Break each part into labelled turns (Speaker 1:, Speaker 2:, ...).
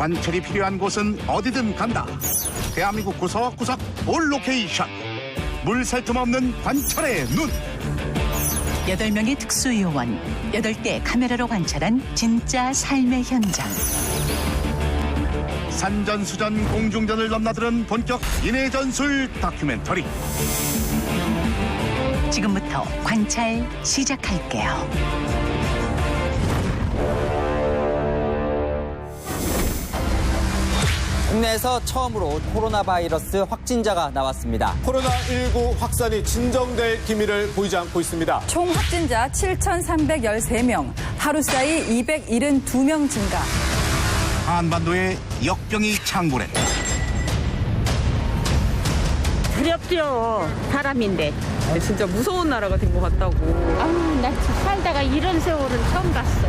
Speaker 1: 관찰이 필요한 곳은 어디든 간다. 대한민국 구석구석 올 로케이션. 물 셀 틈 없는 관찰의 눈.
Speaker 2: 8명의 특수요원, 8대 카메라로 관찰한 진짜 삶의 현장.
Speaker 1: 산전수전 공중전을 넘나드는 본격 인해전술 다큐멘터리.
Speaker 2: 지금부터 관찰 시작할게요.
Speaker 3: 국내에서 처음으로 코로나 바이러스 확진자가 나왔습니다.
Speaker 4: 코로나19 확산이 진정될 기미를 보이지 않고 있습니다.
Speaker 5: 총 확진자 7,313명, 하루 사이 272명 증가.
Speaker 1: 한반도에 역병이 창궐했다.
Speaker 6: 두렵죠. 사람인데.
Speaker 7: 진짜 무서운 나라가 된 것 같다고.
Speaker 6: 아우, 나 살다가 이런 세월은 처음 봤어.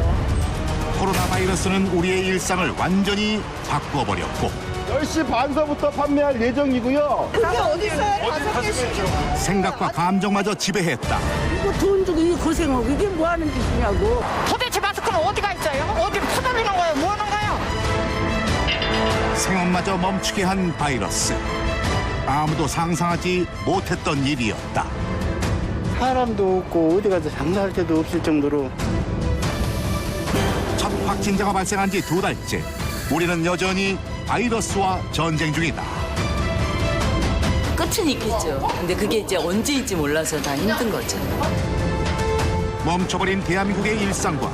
Speaker 1: 코로나 바이러스는 우리의 일상을 완전히 바꿔버렸고
Speaker 8: 10시 반서부터 판매할 예정이고요.
Speaker 9: 그게 어딨어요? 5개씩.
Speaker 1: 생각과 감정마저 지배했다.
Speaker 9: 이거 돈 주고 이 고생하고 이게 뭐 하는 짓이냐고.
Speaker 6: 도대체 마스크는 어디가 있어요? 어디로 퍼다니는 거예요? 뭐 하는 거예요?
Speaker 1: 생업마저 멈추게 한 바이러스. 아무도 상상하지 못했던 일이었다.
Speaker 8: 사람도 없고 어디 가서 장사할 데도 없을 정도로.
Speaker 1: 첫 확진자가 발생한 지 2달째. 우리는 여전히 바이러스와 전쟁 중이다.
Speaker 10: 끝은 있겠죠. 근데 그게 이제 언제일지 몰라서 다 힘든 거죠.
Speaker 1: 멈춰버린 대한민국의 일상과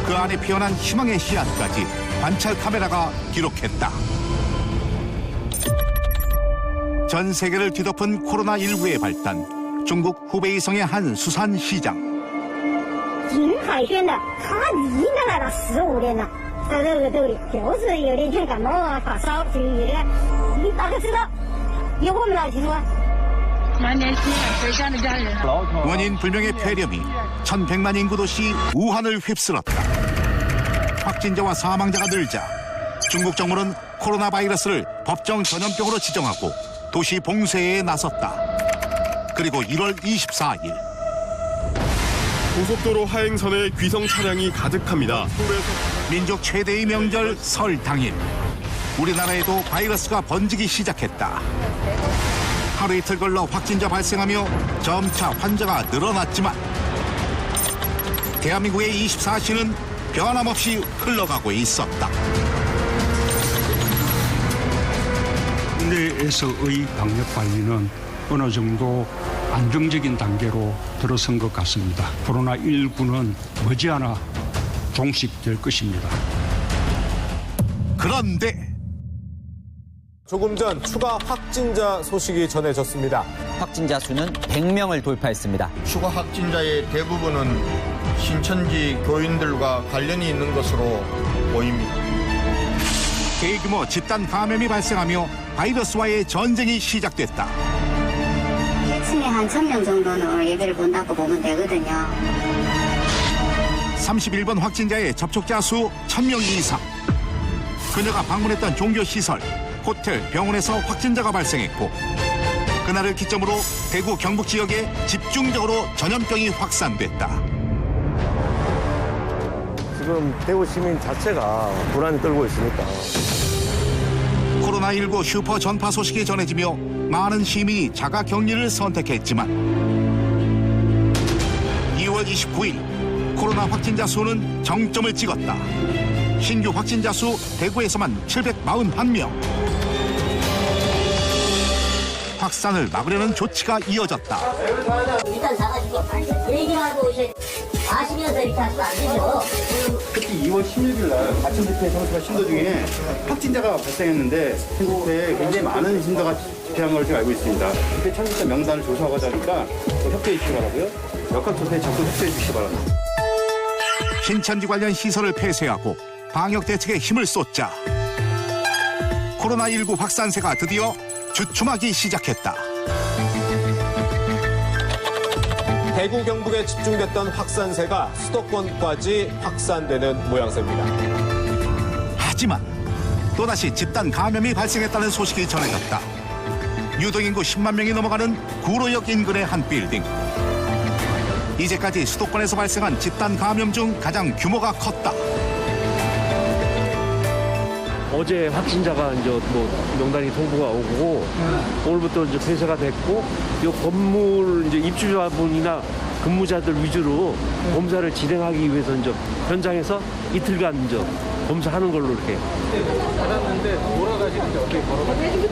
Speaker 1: 그 안에 피어난 희망의 씨앗까지 관찰 카메라가 기록했다. 전 세계를 뒤덮은 코로나19의 발단. 중국 후베이성의 한 수산시장.
Speaker 11: 近海鲜的，它离那来了15天了，在这个兜里就是有点像感冒啊、发烧之类的，你大概知道，有我们老听说。
Speaker 1: 원인 불명의 폐렴이 1100만 인구 도시 우한을 휩쓸었다. 확진자와 사망자가 늘자 중국 정부는 코로나 바이러스를 법정 전염병으로 지정하고 도시 봉쇄에 나섰다. 그리고 1월 24일
Speaker 4: 고속도로 하행선에 귀성 차량이 가득합니다.
Speaker 1: 민족 최대의 명절 설 당일 우리나라에도 바이러스가 번지기 시작했다. 하루 이틀 걸러 확진자 발생하며 점차 환자가 늘어났지만 대한민국의 24시는 변함없이 흘러가고 있었다.
Speaker 12: 국내에서의 방역 관리는 어느 정도 안정적인 단계로 들어선 것 같습니다. 코로나19는 머지않아 종식될 것입니다.
Speaker 1: 그런데
Speaker 4: 조금 전 추가 확진자 소식이 전해졌습니다.
Speaker 3: 확진자 수는 100명을 돌파했습니다.
Speaker 13: 추가 확진자의 대부분은 신천지 교인들과 관련이 있는 것으로 보입니다.
Speaker 1: 대규모 집단 감염이 발생하며 바이러스와의 전쟁이 시작됐다.
Speaker 11: 1층에 한 1,000명 정도는 예배를 본다고 보면 되거든요.
Speaker 1: 31번 확진자의 접촉자 수 1,000명 이상. 그녀가 방문했던 종교시설, 호텔, 병원에서 확진자가 발생했고 그날을 기점으로 대구 경북 지역에 집중적으로 전염병이 확산됐다.
Speaker 8: 지금 대구 시민 자체가 불안이 떨고 있으니까.
Speaker 1: 코로나19 슈퍼 전파 소식이 전해지며 많은 시민이 자가 격리를 선택했지만 2월 29일 코로나 확진자 수는 정점을 찍었다. 신규 확진자 수 대구에서만 741명. 확산을 막으려는 조치가 이어졌다.
Speaker 11: 일단 나가시고 얘기하고 아시면서 이렇게 하시면 안 되죠.
Speaker 8: 특히 2월 16일 날 아침 집회 성수가 신도 중에 확진자가 발생했는데 현재 굉장히 많은 신도가 집회한 걸 제가 알고 있습니다. 집회 참석자 명단을 조사하고자 하니까 협조해 주시기 바라고요. 역학조사에 적극 협조해 주시기 바랍니다.
Speaker 1: 신천지 관련 시설을 폐쇄하고 방역 대책에 힘을 쏟자 코로나19 확산세가 드디어 주춤하기 시작했다.
Speaker 4: 대구 경북에 집중됐던 확산세가 수도권까지 확산되는 모양새입니다.
Speaker 1: 하지만 또다시 집단 감염이 발생했다는 소식이 전해졌다. 유동인구 10만 명이 넘어가는 구로역 인근의 한 빌딩. 이제까지 수도권에서 발생한 집단 감염 중 가장 규모가 컸다.
Speaker 14: 어제 확진자가 이제 뭐 명단이 통보가 오고 오늘부터 이제 폐쇄가 됐고 이 건물 이제 입주자분이나 근무자들 위주로 검사를 진행하기 위해서 이제 현장에서 이틀간 이제 검사하는 걸로 이렇게.
Speaker 15: 받았는데 돌아가시는데 어떻게 걸어가시죠?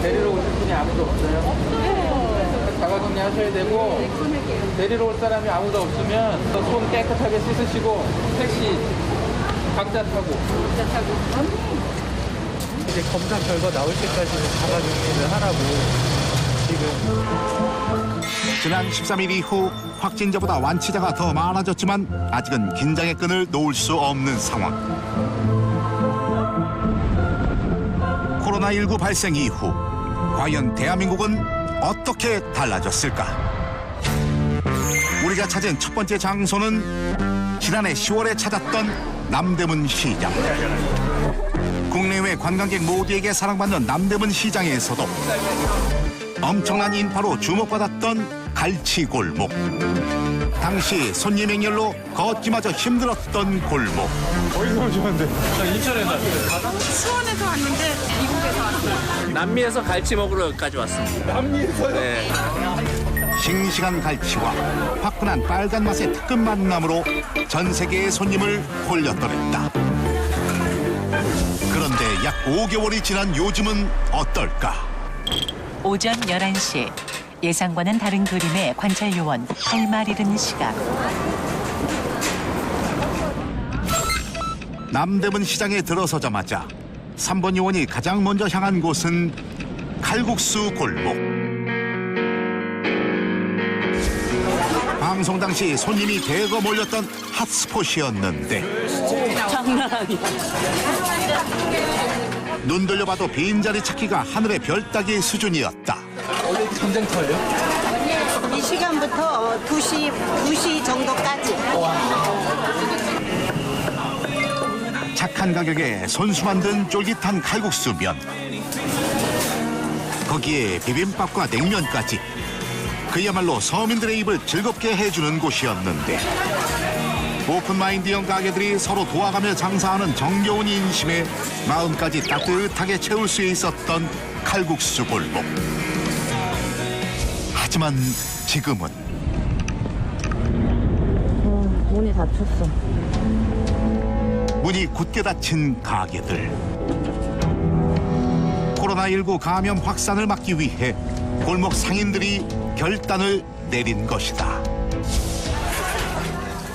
Speaker 15: 데리러 오실 분이 아무도 없어요? 자가격리 하셔야 되고 데리러 올 사람이 아무도 없으면 손 깨끗하게 씻으시고 택시 각자 타고. 이제 검사 결과 나올 때까지는 자가격리를 하라고 지금.
Speaker 1: 지난 13일 이후 확진자보다 완치자가 더 많아졌지만 아직은 긴장의 끈을 놓을 수 없는 상황. 코로나19 발생 이후 과연 대한민국은 어떻게 달라졌을까? 우리가 찾은 첫 번째 장소는 지난해 10월에 찾았던 남대문 시장. 국내외 관광객 모두에게 사랑받는 남대문 시장에서도 엄청난 인파로 주목받았던 갈치골목. 당시 손님 행렬로 걷기마저 힘들었던 골목.
Speaker 15: 어디서 오셨는데? 저 인천에서 왔어요.
Speaker 6: 수원에서 왔는데 미국에서 왔어요.
Speaker 15: 남미에서 갈치 먹으러 여기까지 왔습니다. 남미에서요? 네.
Speaker 1: 싱싱한 갈치와 화끈한 빨간 맛의 특급 만남으로 전 세계의 손님을 홀렸더랬다. 그런데 약 5개월이 지난 요즘은 어떨까?
Speaker 2: 오전 11시 예상과는 다른 그림의 관찰 요원 할 말 잃은 시각.
Speaker 1: 남대문 시장에 들어서자마자 3번 요원이 가장 먼저 향한 곳은 칼국수 골목. 방송 당시 손님이 대거 몰렸던 핫스폿이었는데
Speaker 10: 장난 아니야.
Speaker 1: 눈 돌려봐도 빈자리 찾기가 하늘의 별 따기 수준이었다.
Speaker 15: 원래 전쟁터예요?
Speaker 9: 이 시간부터 2시 정도까지.
Speaker 1: 착한 가격에 손수 만든 쫄깃한 칼국수면, 거기에 비빔밥과 냉면까지 그야말로 서민들의 입을 즐겁게 해주는 곳이었는데 오픈마인드형 가게들이 서로 도와가며 장사하는 정겨운 인심에 마음까지 따뜻하게 채울 수 있었던 칼국수 골목. 하지만 지금은
Speaker 9: 문이 닫혔어.
Speaker 1: 문이 굳게 닫힌 가게들. 코로나19 감염 확산을 막기 위해 골목 상인들이 결단을 내린 것이다.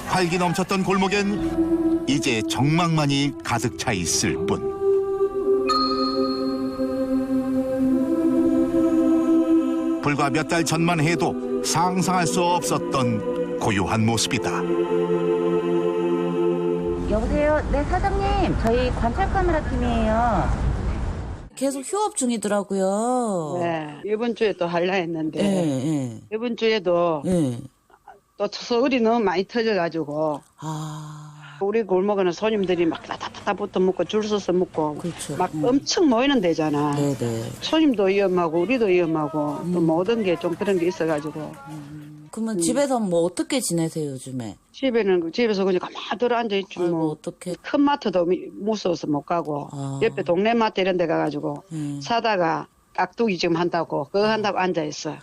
Speaker 1: 활기 넘쳤던 골목엔 이제 정막만이 가득 차 있을 뿐. 불과 몇 달 전만 해도 상상할 수 없었던 고요한 모습이다.
Speaker 16: 여보세요? 네, 사장님. 저희 관찰 카메라 팀이에요. 계속 휴업 중이더라고요.
Speaker 9: 네. 이번 주에 또 하려 했는데.
Speaker 16: 네.
Speaker 9: 이번 주에도 또 서울이 너무 많이 터져가지고. 우리 골목에는 손님들이 막 따다다다부터 먹고 줄 서서 먹고.
Speaker 16: 그렇죠.
Speaker 9: 막 엄청 모이는 데잖아.
Speaker 16: 네네.
Speaker 9: 손님도 위험하고 우리도 위험하고 또 모든 게 좀 그런 게 있어가지고.
Speaker 16: 그러면 집에서 뭐 어떻게 지내세요, 요즘에?
Speaker 9: 집에서 그냥 가만히 들어앉아있지 뭐.
Speaker 16: 아이고, 어떡해.
Speaker 9: 큰 마트도 무서워서 못 가고 옆에 동네 마트 이런 데 가가지고 사다가 깍두기 지금 한다고 그거 한다고 앉아있어.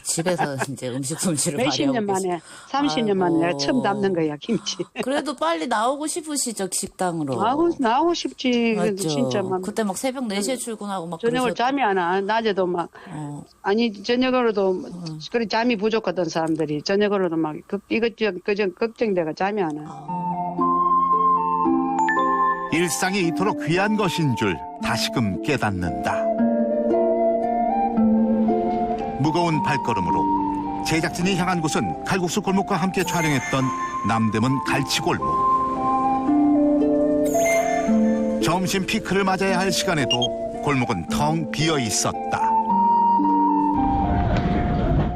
Speaker 16: 집에서 이제 음식 솜씨를
Speaker 9: 몇십 년
Speaker 16: 발휘하고
Speaker 9: 만에 30년 만에 내가 처음 담는 거야 김치.
Speaker 16: 그래도 빨리 나오고 싶으시죠, 식당으로.
Speaker 9: 나오고 싶지.
Speaker 16: 맞죠.
Speaker 9: 진짜 막
Speaker 16: 그때 막 새벽 4시에 출근하고 막
Speaker 9: 저녁을 잠이 안 와. 낮에도 막 아니 저녁으로도 그래 잠이 부족하던 사람들이 저녁으로도 막 이것저것 걱정돼가 잠이 안 와.
Speaker 1: 일상이 이토록 귀한 것인 줄 다시금 깨닫는다. 무거운 발걸음으로 제작진이 향한 곳은 칼국수 골목과 함께 촬영했던 남대문 갈치골목. 점심 피크를 맞아야 할 시간에도 골목은 텅 비어 있었다.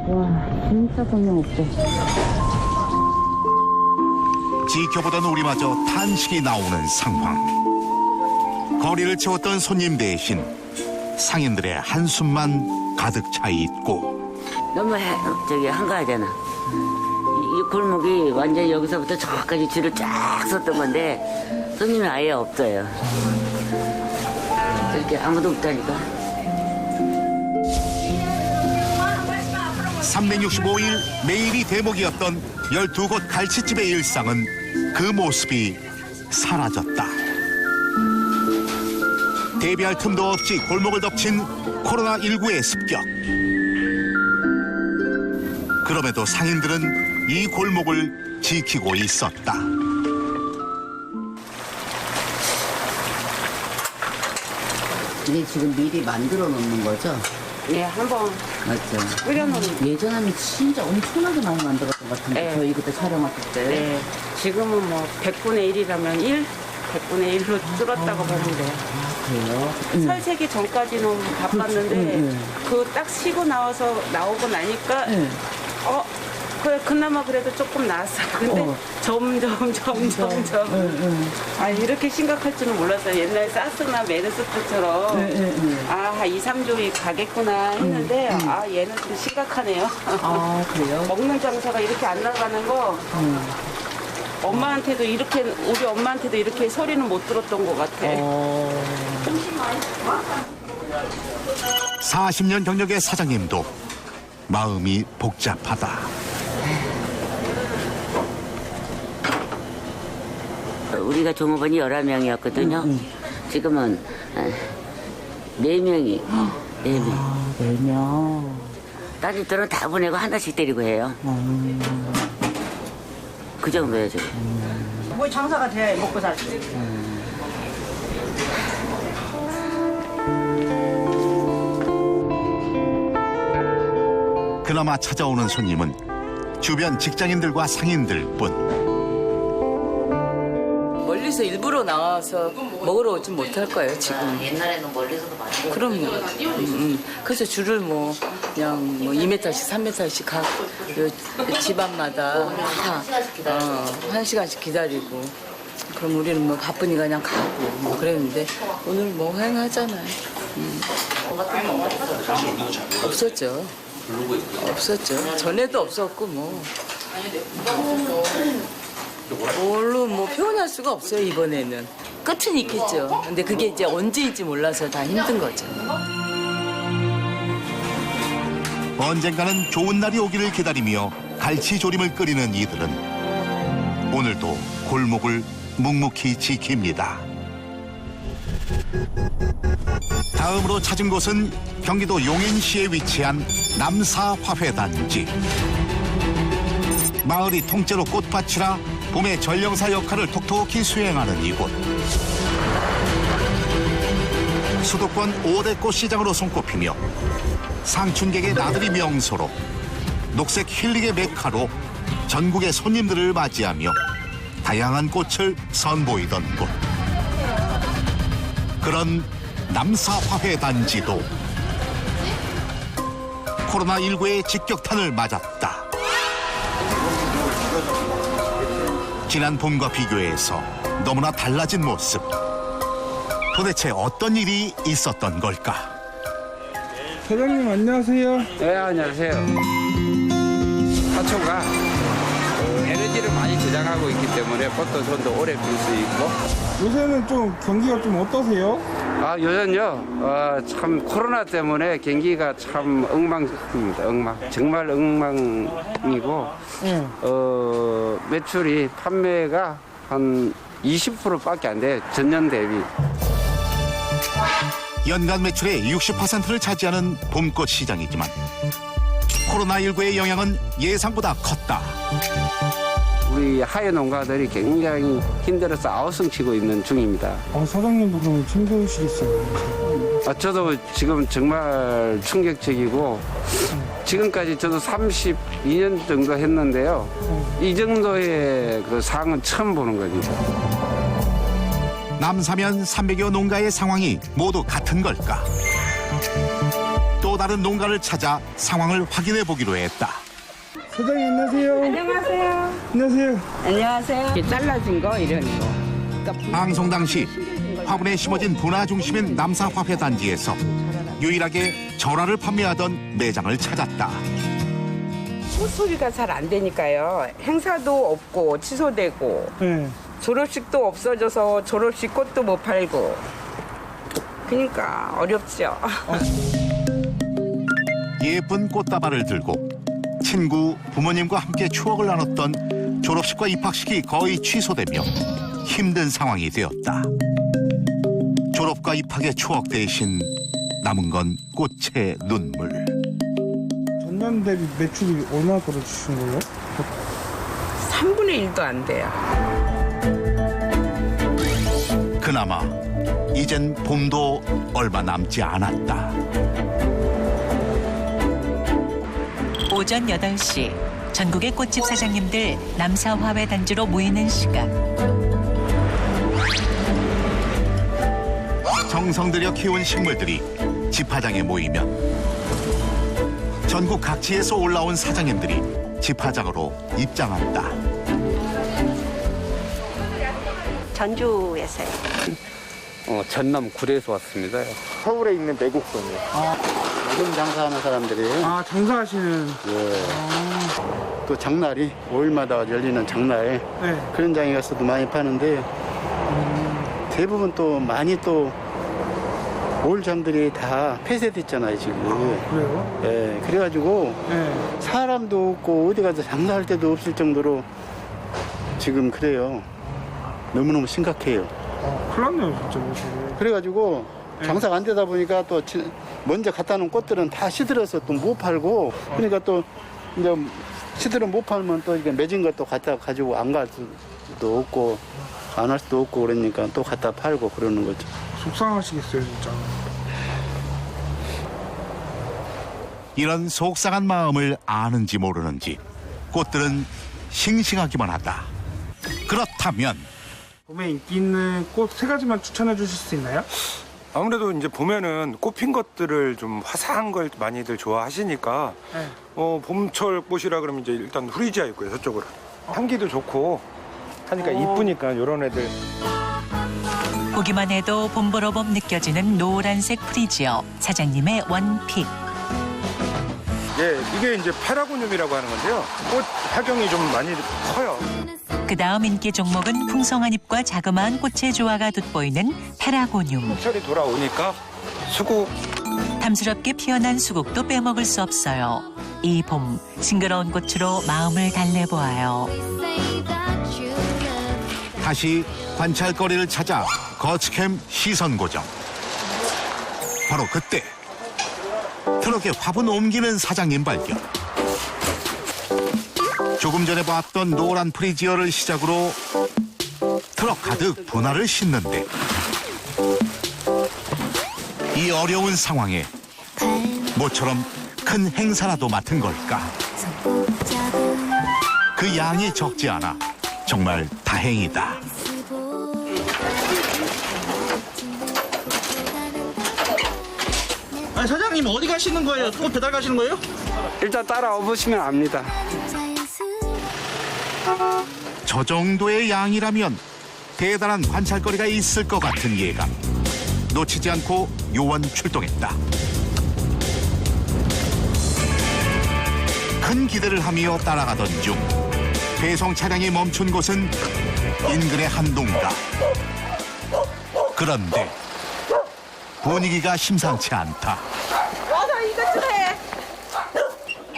Speaker 16: 와, 진짜 손님 없대.
Speaker 1: 지켜보던 우리마저 탄식이 나오는 상황. 거리를 채웠던 손님 대신 상인들의 한숨만 가득 차 있고.
Speaker 17: 너무 한가하잖아. 이 골목이 완전히 여기서부터 저까지 줄을 쫙 섰던 건데 손님이 아예 없어요. 이렇게 아무도 없다니까.
Speaker 1: 365일 매일이 대목이었던 12곳 갈치집의 일상은 그 모습이 사라졌다. 대비할 틈도 없이 골목을 덮친 코로나19의 습격. 그럼에도 상인들은 이 골목을 지키고 있었다.
Speaker 16: 이게 지금 미리 만들어 놓는 거죠?
Speaker 9: 네, 한번
Speaker 16: 맞죠.
Speaker 9: 끓여놓는.
Speaker 16: 예전에는 진짜 엄청나게 많이 만들었던 것 같은데
Speaker 9: 네.
Speaker 16: 저희 그때 촬영했을 때.
Speaker 9: 네. 지금은 뭐 100분의 1이라면 100분의 1로 줄었다고 보면 돼요.
Speaker 16: 그래요?
Speaker 9: 살세기 전까지는 바빴는데 그 딱 쉬고 나오고 나니까 그래 그나마 그래도 조금 나았어요. 근데 점점 이렇게 심각할 줄은 몰랐어요. 옛날 사스나 메르스 때처럼 2, 3조이 가겠구나 했는데 얘는 좀 심각하네요.
Speaker 16: 아 그래요?
Speaker 9: 먹는 장사가 이렇게 안 나가는 거 엄마한테도 우리 엄마한테도 이렇게 소리는 못 들었던 것 같아.
Speaker 1: 40년 경력의 사장님도 마음이 복잡하다.
Speaker 17: 우리가 종업원이 11명이었거든요. 지금은 4명이. 4명.
Speaker 16: 4명.
Speaker 17: 딸들은 다 보내고 하나씩 데리고 해요. 그 정도예요, 지금.
Speaker 9: 뭐 장사가 돼야 먹고 살 수 있어.
Speaker 1: 그나마 찾아오는 손님은 주변 직장인들과 상인들뿐.
Speaker 10: 멀리서 일부러 나와서 먹으러 오진 못할 거예요, 지금.
Speaker 16: 옛날에는 멀리서도 많이.
Speaker 10: 그럼요. 그래서 줄을 그냥 2m씩, 3m씩 가고, 집안마다 다, 1시간씩 기다리고. 그럼 우리는 바쁘니까 그냥 가고, 그랬는데, 오늘 행하잖아요. 없었죠. 전에도 없었고, 뭘로 표현할 수가 없어요, 이번에는. 끝은 있겠죠. 근데 그게 이제 언제인지 몰라서 다 힘든 거죠.
Speaker 1: 언젠가는 좋은 날이 오기를 기다리며 갈치조림을 끓이는 이들은 오늘도 골목을 묵묵히 지킵니다. 다음으로 찾은 곳은 경기도 용인시에 위치한 남사화훼단지. 마을이 통째로 꽃밭이라 봄의 전령사 역할을 톡톡히 수행하는 이곳. 수도권 5대 꽃시장으로 손꼽히며 상춘객의 나들이 명소로 녹색 힐링의 메카로 전국의 손님들을 맞이하며 다양한 꽃을 선보이던 곳. 그런 남사화훼단지도 코로나19의 직격탄을 맞았다. 지난 봄과 비교해서 너무나 달라진 모습. 도대체 어떤 일이 있었던 걸까?
Speaker 18: 사장님 안녕하세요.
Speaker 19: 네, 안녕하세요. 화초가 에너지를 많이 저장하고 있기 때문에 꽃도 좀 더 오래 필 수 있고.
Speaker 18: 요새는 좀 경기가 좀 어떠세요?
Speaker 19: 요즘요, 참 코로나 때문에 경기가 참 엉망입니다. 정말 엉망이고, 매출이 판매가 한 20%밖에 안 돼요. 전년 대비.
Speaker 1: 연간 매출의 60%를 차지하는 봄꽃 시장이지만 코로나19의 영향은 예상보다 컸다.
Speaker 19: 우리 하회 농가들이 굉장히 힘들어서 아우성치고 있는 중입니다.
Speaker 18: 사장님도 그럼 힘드시겠어요?
Speaker 19: 저도 지금 정말 충격적이고 지금까지 저도 32년 정도 했는데요. 이 정도의 그 상황은 처음 보는 겁니다.
Speaker 1: 남사면 300여 농가의 상황이 모두 같은 걸까? 또 다른 농가를 찾아 상황을 확인해 보기로 했다.
Speaker 18: 사장님 안녕하세요.
Speaker 9: 안녕하세요.
Speaker 18: 안녕하세요.
Speaker 9: 안녕하세요. 잘라진 거 이런 거.
Speaker 1: 방송 당시 화분에 심어진 분화 중심인 남사화훼단지에서 유일하게 전화를 판매하던 매장을 찾았다.
Speaker 20: 꽃 소비가 잘 안 되니까요. 행사도 없고 취소되고 졸업식도 없어져서 졸업식 꽃도 못 팔고 그러니까 어렵죠.
Speaker 1: 예쁜 꽃다발을 들고 친구, 부모님과 함께 추억을 나눴던 졸업식과 입학식이 거의 취소되며 힘든 상황이 되었다. 졸업과 입학의 추억 대신 남은 건 꽃의 눈물.
Speaker 18: 전년 대비 매출이 얼마나 떨어지신 거예요?
Speaker 20: 3분의 1도 안 돼요.
Speaker 1: 그나마 이젠 봄도 얼마 남지 않았다.
Speaker 2: 오전 8시 전국의 꽃집 사장님들 남사화훼 단지로 모이는 시간.
Speaker 1: 정성 들여 키운 식물들이 집화장에 모이면 전국 각지에서 올라온 사장님들이 집화장으로 입장한다.
Speaker 21: 전주에서요.
Speaker 22: 전남 구례에서 왔습니다.
Speaker 8: 서울에 있는 매국동이요.
Speaker 22: 요즘 장사하는 사람들이.
Speaker 18: 아, 장사하시는.
Speaker 22: 예. 또 장날이 5일마다 열리는 장날.
Speaker 18: 네.
Speaker 22: 그런 장에 가서도 많이 파는데 대부분 또 많이 또 올 장들이 다 폐쇄됐잖아요, 지금.
Speaker 18: 그래요?
Speaker 22: 예. 그래가지고 사람도 없고 어디 가서 장사할 데도 없을 정도로 지금 그래요. 너무너무 심각해요.
Speaker 18: 큰일 났네요, 진짜. 요새.
Speaker 22: 그래가지고 장사가 안 되다 보니까 또 먼저 갖다 놓은 꽃들은 다 시들어서 또 못 팔고 그러니까 또 이제 시들은 못 팔면 또 이게 맺은 것도 갖다 가지고 안 갈 수도 없고 안 할 수도 없고 그러니까 또 갖다 팔고 그러는 거죠.
Speaker 18: 속상하시겠어요, 진짜.
Speaker 1: 이런 속상한 마음을 아는지 모르는지 꽃들은 싱싱하기만 하다. 그렇다면
Speaker 18: 봄에 인기 있는 꽃 3가지만 추천해 주실 수 있나요?
Speaker 23: 아무래도 이제 보면은 꽃핀 것들을 좀 화사한 걸 많이들 좋아하시니까
Speaker 18: 네.
Speaker 23: 봄철 꽃이라 그러면 이제 일단 후리지아 있고요, 저쪽으로. 향기도 좋고 하니까 이쁘니까 이런 애들.
Speaker 2: 보기만 해도 봄보러 봄 느껴지는 노란색 프리지어 사장님의 원픽.
Speaker 23: 예, 이게 이제 페라고늄이라고 하는 건데요. 꽃 활경이 좀 많이 커요.
Speaker 2: 그 다음 인기 종목은 풍성한 잎과 자그마한 꽃의 조화가 돋보이는 페라고늄.
Speaker 23: 철이 돌아오니까 수국.
Speaker 2: 탐스럽게 피어난 수국도 빼먹을 수 없어요. 이 봄 싱그러운 꽃으로 마음을 달래보아요.
Speaker 1: 다시 관찰거리를 찾아 거치캠 시선 고정. 바로 그때 트럭에 화분 옮기는 사장님 발견. 조금 전에 봤던 노란 프리지어를 시작으로 트럭 가득 분화를 싣는데 이 어려운 상황에 모처럼 큰 행사라도 맡은 걸까? 그 양이 적지 않아 정말 다행이다.
Speaker 24: 아니, 사장님 어디 가시는 거예요? 또 배달 가시는 거예요?
Speaker 22: 일단 따라와 보시면 압니다.
Speaker 1: 저 정도의 양이라면 대단한 관찰거리가 있을 것 같은 예감. 놓치지 않고 요원 출동했다. 큰 기대를 하며 따라가던 중 배송 차량이 멈춘 곳은 인근의 한 농가. 그런데 분위기가 심상치 않다.
Speaker 24: 와서 이것 좀 해.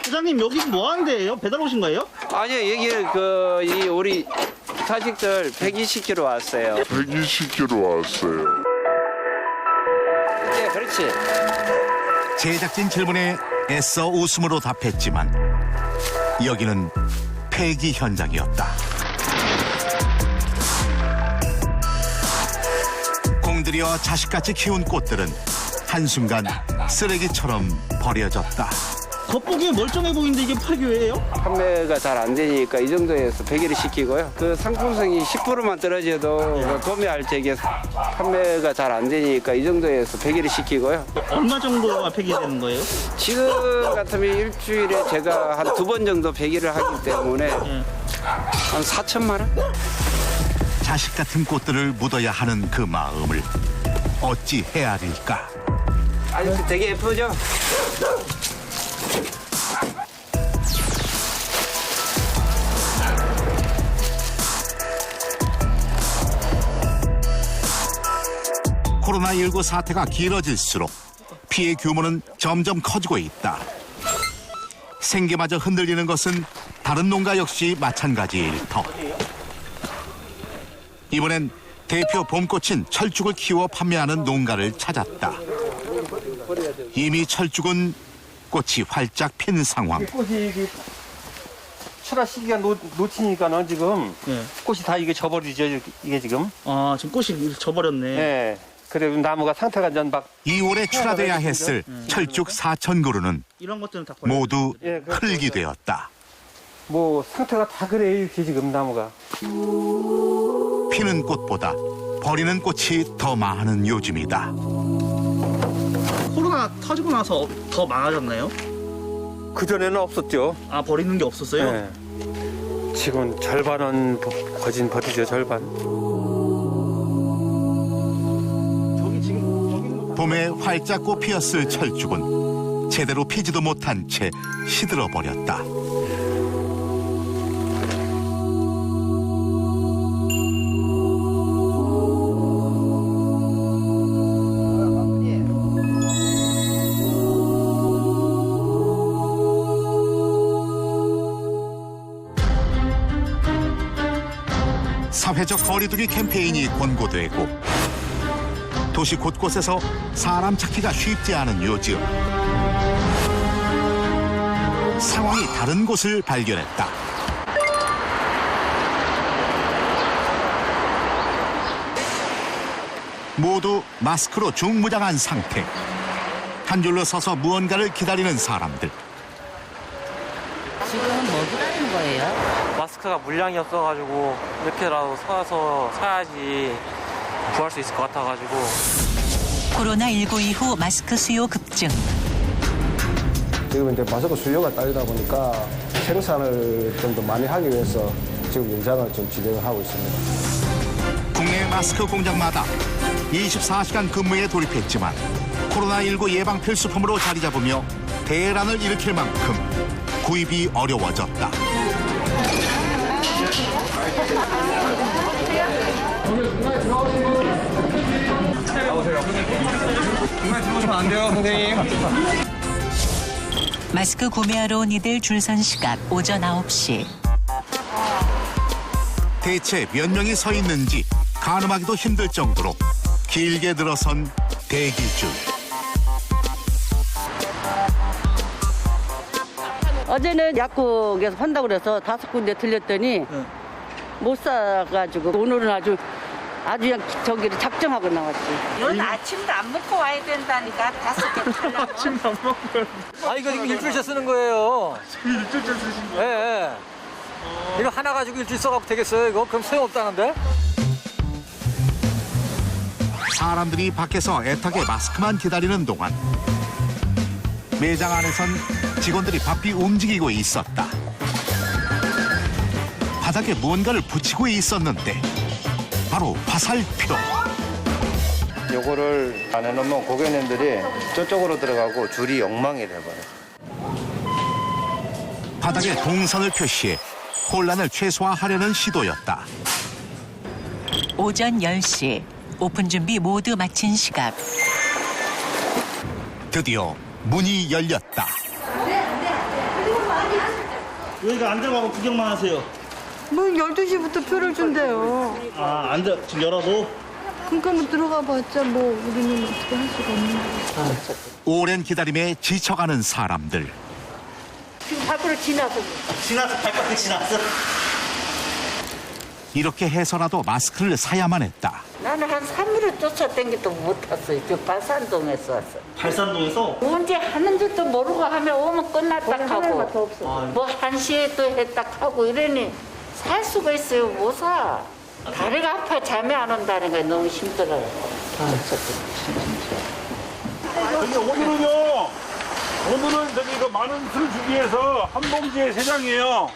Speaker 24: 사장님 여기 뭐 하는 데예요? 배달 오신 거예요?
Speaker 22: 아니요, 여기 이 우리 자식들 120kg 왔어요.
Speaker 25: 120kg 왔어요.
Speaker 22: 네, 그렇지.
Speaker 1: 제작진 질문에 애써 웃음으로 답했지만 여기는 폐기 현장이었다. 공들여 자식같이 키운 꽃들은 한순간 쓰레기처럼 버려졌다.
Speaker 24: 겉보기에 멀쩡해 보이는데 이게 폐기예요?
Speaker 22: 판매가 잘 안 되니까 이 정도에서 폐기를 시키고요. 그 상품성이 10%만 떨어져도 구매할 적에 판매가 잘 안 되니까 이 정도에서 폐기를 시키고요.
Speaker 24: 얼마 정도가 폐기되는 거예요?
Speaker 22: 지금 같으면 일주일에 제가 한 2번 정도 폐기를 하기 때문에 한 4천만 원?
Speaker 1: 자식 같은 꽃들을 묻어야 하는 그 마음을 어찌 헤아릴까?
Speaker 22: 아저씨 되게 예쁘죠?
Speaker 1: 코로나19 사태가 길어질수록 피해 규모는 점점 커지고 있다. 생계마저 흔들리는 것은 다른 농가 역시 마찬가지일 터. 이번엔 대표 봄꽃인 철쭉을 키워 판매하는 농가를 찾았다. 이미 철쭉은 꽃이 활짝 핀 상황.
Speaker 23: 꽃이 출하 시기가 놓치니까는 지금 꽃이 다 이게 져버리죠. 이게 지금.
Speaker 24: 아, 지금 꽃이 져버렸네.
Speaker 23: 네. 그래 나무가 상태가 전 막
Speaker 1: 2월에 출하돼야 했을 철쭉 4,000그루는
Speaker 24: 이런 것들은 다
Speaker 1: 모두 흙이 되었다.
Speaker 23: 뭐 상태가 다 그래요. 이렇게 지금 나무가.
Speaker 1: 피는 꽃보다 버리는 꽃이 더 많은 요즘이다.
Speaker 24: 코로나 터지고 나서 더 많아졌나요?
Speaker 23: 그전에는 없었죠.
Speaker 24: 아, 버리는 게 없었어요?
Speaker 23: 네. 지금 절반은 거진 버리죠. 절반.
Speaker 1: 봄에 활짝 꽃 피었을 철쭉은 제대로 피지도 못한 채 시들어 버렸다. 사회적 거리두기 캠페인이 권고되고 도시 곳곳에서 사람 찾기가 쉽지 않은 요즘 상황이 다른 곳을 발견했다. 모두 마스크로 중무장한 상태. 한 줄로 서서 무언가를 기다리는 사람들.
Speaker 10: 지금은 뭐 기다리는 거예요?
Speaker 15: 마스크가 물량이 없어가지고 이렇게라도 사서 사야지 구할 수 있을 것 같아가지고.
Speaker 2: 코로나19 이후 마스크 수요 급증.
Speaker 3: 지금 이제 마스크 수요가 딸리다 보니까 생산을 좀 더 많이 하기 위해서 지금 연장을 좀 진행을 하고 있습니다.
Speaker 1: 국내 마스크 공장마다 24시간 근무에 돌입했지만 코로나19 예방 필수품으로 자리 잡으며 대란을 일으킬 만큼 구입이 어려워졌다.
Speaker 15: 나오세요. 중간에 들어오시면 안 돼요, 선생님.
Speaker 2: 마스크 구매하러 온 이들 줄 선 시각 오전 9시.
Speaker 1: 대체 몇 명이 서 있는지 가늠하기도 힘들 정도로 길게 늘어선 대기줄.
Speaker 5: 어제는 약국에서 판다고 그래서 5군데 들렸더니 못 사가지고 오늘은 아주 그냥 저기를 작정하고 나왔지.
Speaker 9: 오늘 아침도 안 먹고 와야 된다니까 5개 팔라고.
Speaker 24: 아침도 안 먹고.
Speaker 15: 아, 이거 지금 일주일째 쓰는 거예요.
Speaker 24: 일주일째 쓰신 거예요?
Speaker 15: 예. 이거 하나 가지고 일주일 써갖고 되겠어요, 이거? 그럼 소용없다는데?
Speaker 1: 사람들이 밖에서 애타게 마스크만 기다리는 동안 매장 안에선 직원들이 바삐 움직이고 있었다. 바닥에 무언가를 붙이고 있었는데 바로 화살표.
Speaker 8: 요거를 안 해놓으면 고객님들이 저쪽으로 들어가고 줄이 엉망이 돼버려요.
Speaker 1: 바닥에 동선을 표시해 혼란을 최소화하려는 시도였다.
Speaker 2: 오전 10시 오픈 준비 모두 마친 시각.
Speaker 1: 드디어 문이 열렸다.
Speaker 24: 여기가 안 들어가고 구경만 하세요.
Speaker 7: 문 12시부터 표를 준대요.
Speaker 24: 아, 안 들어, 지금 열어도?
Speaker 7: 그러니까 뭐 들어가 봤자 뭐 우리는 어떻게 할 수가 없는데.
Speaker 1: 오랜 기다림에 지쳐가는 사람들.
Speaker 5: 지금 밖으로 지나서.
Speaker 24: 발바닥 지났어?
Speaker 1: 이렇게 해서라도 마스크를 사야만 했다.
Speaker 5: 나는 한 3일을 쫓아다니도 못 탔어요. 저 발산동에서 왔어.
Speaker 24: 발산동에서?
Speaker 5: 언제 하는지도 모르고 하면 오면 끝났다 하고 뭐 1시에 또 했다 하고 이러니 살 수가 있어요. 못 사. 다리가 아파 잠이 안 온다는 게 너무 힘들어요.
Speaker 18: 오늘은 저기 그 많은 술을 주기 위해서 한 봉지에 3장이에요.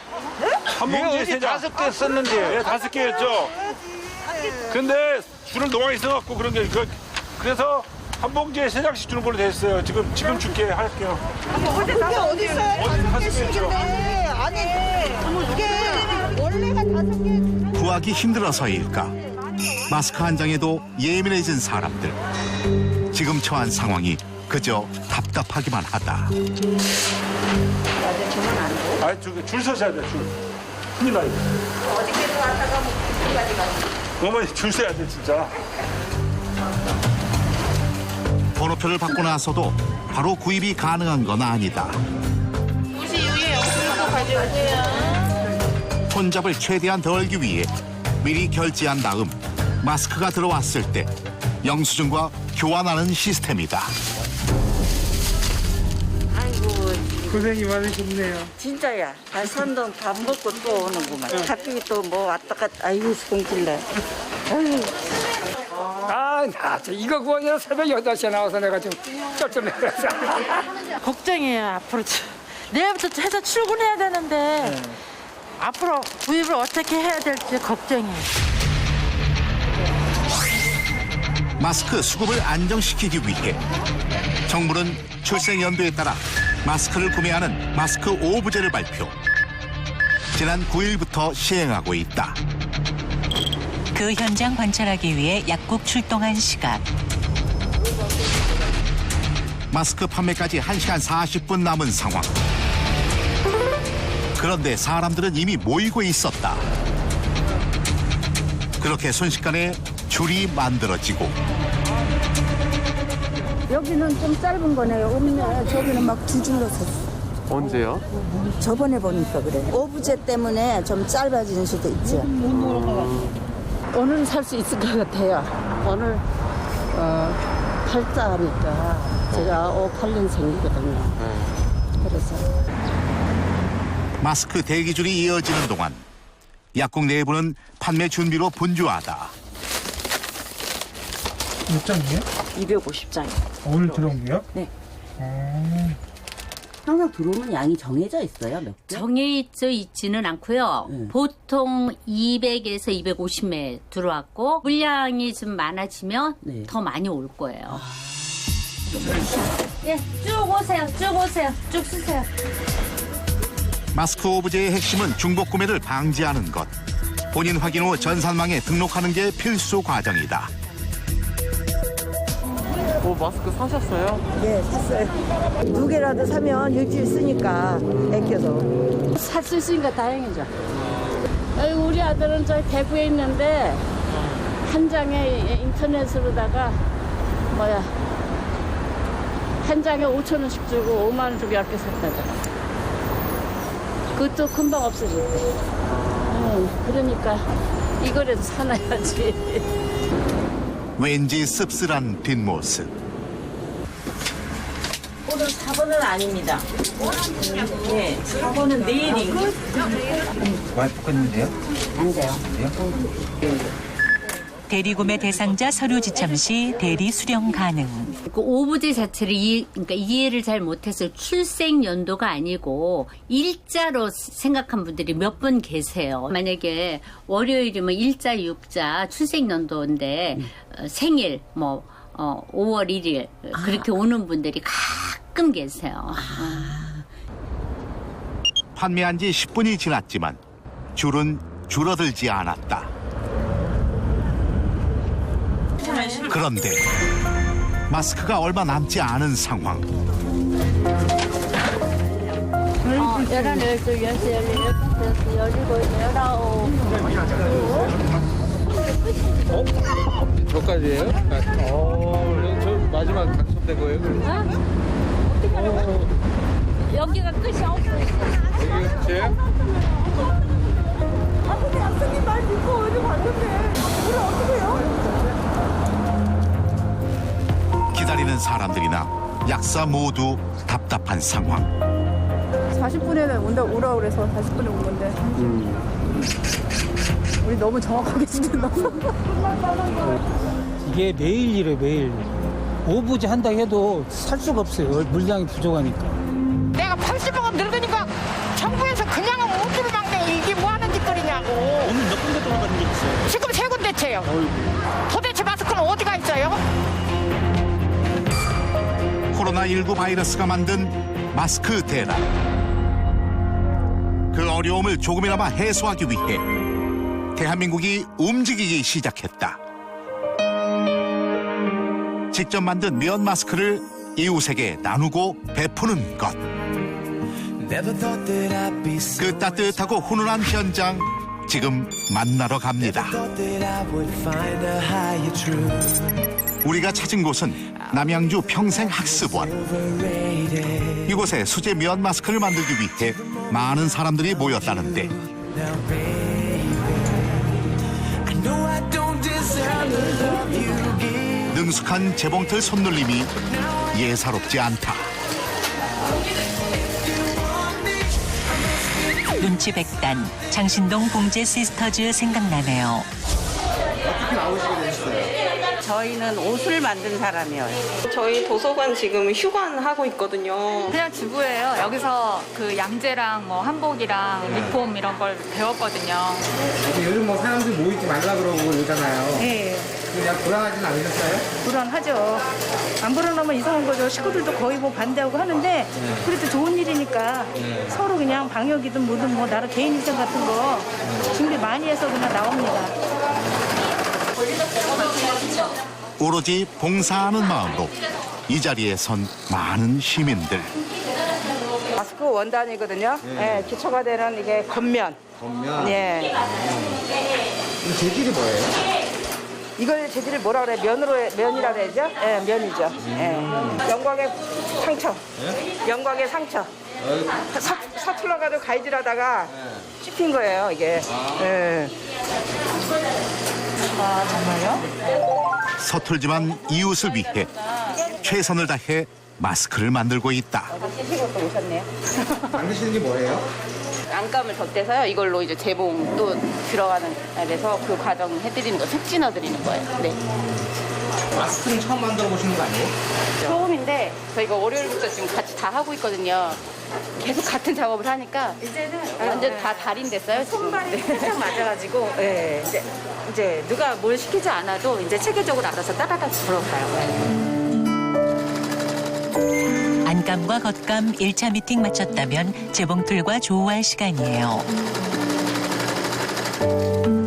Speaker 18: 한 봉지에 3장.
Speaker 15: 5개 썼는데.
Speaker 18: 네, 5개였죠. 근데 술을 너무 많이 써갖고 그런 게 그래서 한 봉지에 3장씩 주는 걸로 됐어요. 지금 줄게 할게요.
Speaker 7: 그게 어디 있어요? 5개씩인데. 아니, 이게 원래가 5개.
Speaker 1: 구하기 힘들어서일까? 마스크 한 장에도 예민해진 사람들. 지금 처한 상황이 그저 답답하기만 하다.
Speaker 18: 아, 줄 서셔야 돼, 줄. 큰일 나요.
Speaker 5: 어저께도 왔다가 뭐 끝까지 갔어.
Speaker 18: 어머니, 줄 서야 돼, 진짜.
Speaker 1: 번호표를 받고 나서도 바로 구입이 가능한 건 아니다.
Speaker 6: 혹시 위에 영수증도 가져오세요.
Speaker 1: 혼잡을 최대한 덜기 위해 미리 결제한 다음 마스크가 들어왔을 때 영수증과 교환하는 시스템이다.
Speaker 5: 아이고
Speaker 24: 고생이 많으셨네요.
Speaker 5: 진짜야. 산동 밥 먹고 또 오는구만. 갑자기 또 뭐 왔다 갔다. 아이고 성질나. 아유.
Speaker 24: 나 이거 구하느라 새벽 8시에 나와서 내가 지금 쩔쩔매서.
Speaker 6: 걱정이에요. 앞으로 내일부터 회사 출근해야 되는데 앞으로 구입을 어떻게 해야 될지 걱정이에요.
Speaker 1: 마스크 수급을 안정시키기 위해 정부는 출생 연도에 따라 마스크를 구매하는 마스크 오브제를 발표. 지난 9일부터 시행하고 있다.
Speaker 2: 그 현장 관찰하기 위해 약국 출동한 시각.
Speaker 1: 마스크 판매까지 1시간 40분 남은 상황. 그런데 사람들은 이미 모이고 있었다. 그렇게 순식간에 줄이 만들어지고
Speaker 7: 여기는 좀 짧은 거네요. 없네. 저기는 막 두 줄로 섰어.
Speaker 14: 언제요?
Speaker 7: 저번에 보니까 그래. 오브제 때문에 좀 짧아진 수도 있죠. 오늘은 살 수 있을 것 같아요. 오늘 팔자니까 제가 58년생이거든요. 그래서
Speaker 1: 마스크 대기줄이 이어지는 동안 약국 내부는 판매 준비로 분주하다.
Speaker 24: 몇 장이에요?
Speaker 7: 250장.
Speaker 24: 오늘 들어온 게요?
Speaker 7: 네.
Speaker 16: 항상 들어오는 양이 정해져 있어요? 몇 개?
Speaker 4: 정해져 있지는 않고요. 보통 200에서 250매 들어왔고 물량이 좀 많아지면 더 많이 올 거예요. 예, 쭉 오세요. 쭉 오세요. 쭉 쓰세요.
Speaker 1: 마스크 오브제의 핵심은 중복 구매를 방지하는 것. 본인 확인 후 전산망에 등록하는 게 필수 과정이다.
Speaker 14: 마스크 사셨어요?
Speaker 7: 네, 샀어요. 2개라도 사면 일주일 쓰니까 아껴서.
Speaker 6: 살 수 있으니까 다행이죠. 우리 아들은 저 대구에 있는데 한 장에 인터넷으로다가 한 장에 5,000원씩 주고 5만 원 주고 10개 샀다잖아. 그것도 금방 없어졌대. 그러니까 이거라도 사놔야지.
Speaker 1: 왠지 씁쓸한 뒷모습.
Speaker 10: 오늘 4번은 아닙니다. 네, 4번은 내일이고.
Speaker 15: 많이 바꿨는데요?
Speaker 10: 안 돼요.
Speaker 2: 대리구매 대상자 서류 지참 시 대리 수령 가능.
Speaker 4: 그 오브제 자체를 그러니까 이해를 잘 못해서 출생 연도가 아니고 일자로 생각한 분들이 몇 분 계세요. 만약에 월요일이면 일자, 육자 출생 연도인데 생일 5월 1일 그렇게 오는 분들이 가끔 계세요.
Speaker 1: 판매한 지 10분이 지났지만 줄은 줄어들지 않았다. 그런데 마스크가 얼마 남지 않은 상황.
Speaker 6: 11, 12, 13, 14, 15, 16.
Speaker 15: 저까지예요? 저 마지막 당첨된 거예요?
Speaker 4: 여기가 끝이 없어요.
Speaker 15: 여기가 끝이에요?
Speaker 7: 근데 학생님 말 듣고 어디 갔는데 우리 어떻게 해요?
Speaker 1: 기다리는 사람들이나 약사 모두 답답한 상황.
Speaker 7: 40분에 오라고 그래서 40분에 온 건데. 우리 너무 정확하게 지냈나?
Speaker 24: 이게 매일이래 매일. 오브제 한다 해도 살 수가 없어요. 물량이 부족하니까.
Speaker 6: 내가 80원 늙으니까 정부에서 그냥 오기를 막네. 이게 뭐 하는 짓거리냐고.
Speaker 24: 오늘 몇 군데 돌아가는 게 있어요?
Speaker 6: 지금 3군데째요. 도대체 마스크는 어디가 있어요?
Speaker 1: 코로나19 바이러스가 만든 마스크 대란. 그 어려움을 조금이나마 해소하기 위해 대한민국이 움직이기 시작했다. 직접 만든 면 마스크를 이웃에게 나누고 베푸는 것. 그 따뜻하고 훈훈한 현장 지금 만나러 갑니다. 우리가 찾은 곳은 남양주 평생학습원. 이곳에 수제 면 마스크를 만들기 위해 많은 사람들이 모였다는데 능숙한 재봉틀 손놀림이 예사롭지 않다.
Speaker 2: 눈치 백단 장신동 봉제 시스터즈 생각나네요.
Speaker 24: 어떻게 나오시게 되셨어요?
Speaker 9: 저희는 옷을 만든 사람이에요.
Speaker 11: 저희 도서관 지금 휴관하고 있거든요.
Speaker 12: 그냥 주부예요. 여기서 그 양재랑 뭐 한복이랑 리폼 이런 걸 배웠거든요.
Speaker 24: 요즘 뭐 사람들 모이지 말라 그러고 그러잖아요.
Speaker 12: 네.
Speaker 24: 그냥 불안하진 않으셨어요?
Speaker 12: 불안하죠. 안 불안하면 이상한 거죠. 식구들도 거의 뭐 반대하고 하는데 그래도 좋은 일이니까 서로 그냥 방역이든 뭐든 뭐 나름 개인 위생 같은 거 준비 많이 해서 그냥 나옵니다.
Speaker 1: 오로지 봉사하는 마음으로 이 자리에 선 많은 시민들.
Speaker 20: 마스크 원단이거든요. 네, 기초가 되는 이게 겉면.
Speaker 24: 겉면?
Speaker 20: 네.
Speaker 24: 이 재질이 뭐예요?
Speaker 20: 이걸 재질을 뭐라 그래? 면이라 그래야죠? 네, 면이죠. 영광의 상처. 영광의 상처. 서툴러 가지고 가이질하다가 씹힌 거예요, 이게.
Speaker 12: 아, 정말요?
Speaker 1: 서툴지만 이웃을 위해 최선을 다해 마스크를 만들고 있다.
Speaker 20: 시식을 오셨네요.
Speaker 24: 만드시는 게 뭐예요?
Speaker 13: 안감을 덧대서요. 이걸로 이제 재봉 또 들어가는 그래서 그 과정 해드리는 거, 속 진화드리는 거예요. 네.
Speaker 24: 마스크는 처음 만들어 보시는 거 아니에요?
Speaker 13: 처음인데 저희가 월요일부터 지금 같이 다 하고 있거든요. 계속 같은 작업을 하니까
Speaker 12: 이제는
Speaker 13: 완전 다 달인됐어요.
Speaker 12: 손발이
Speaker 13: 지금.
Speaker 12: 살짝 맞아가지고 이제 누가 뭘 시키지 않아도 이제 체계적으로 알아서 따다닥 들어가요.
Speaker 2: 안감과 겉감 1차 미팅 마쳤다면 재봉틀과 조우할 시간이에요.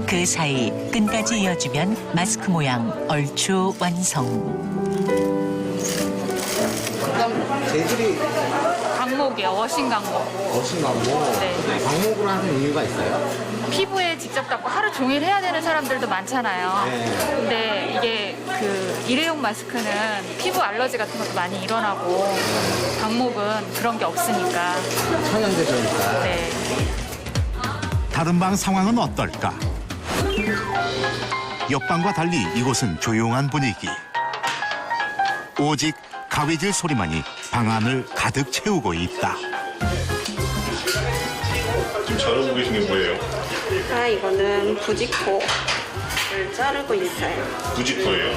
Speaker 2: 그 사이 끈까지 이어주면 마스크 모양 얼추 완성.
Speaker 24: 재질이
Speaker 12: 강목이요. 워싱 강목.
Speaker 24: 어신 광목.
Speaker 12: 네.
Speaker 24: 광목으로 하는 이유가 있어요?
Speaker 12: 피부에 직접 닿고 하루 종일 해야 되는 사람들도 많잖아요. 근데 이게 그 일회용 마스크는 피부 알러지 같은 것도 많이 일어나고 강목은 그런 게 없으니까.
Speaker 24: 천연 제조니까.
Speaker 12: 네.
Speaker 1: 다른 방 상황은 어떨까? 옆방과 달리 이곳은 조용한 분위기. 오직 가위질 소리만이 방 안을 가득 채우고 있다.
Speaker 25: 지금 자르고 계신 게 뭐예요?
Speaker 11: 이거는 부직포를 자르고 있어요.
Speaker 25: 부직포예요?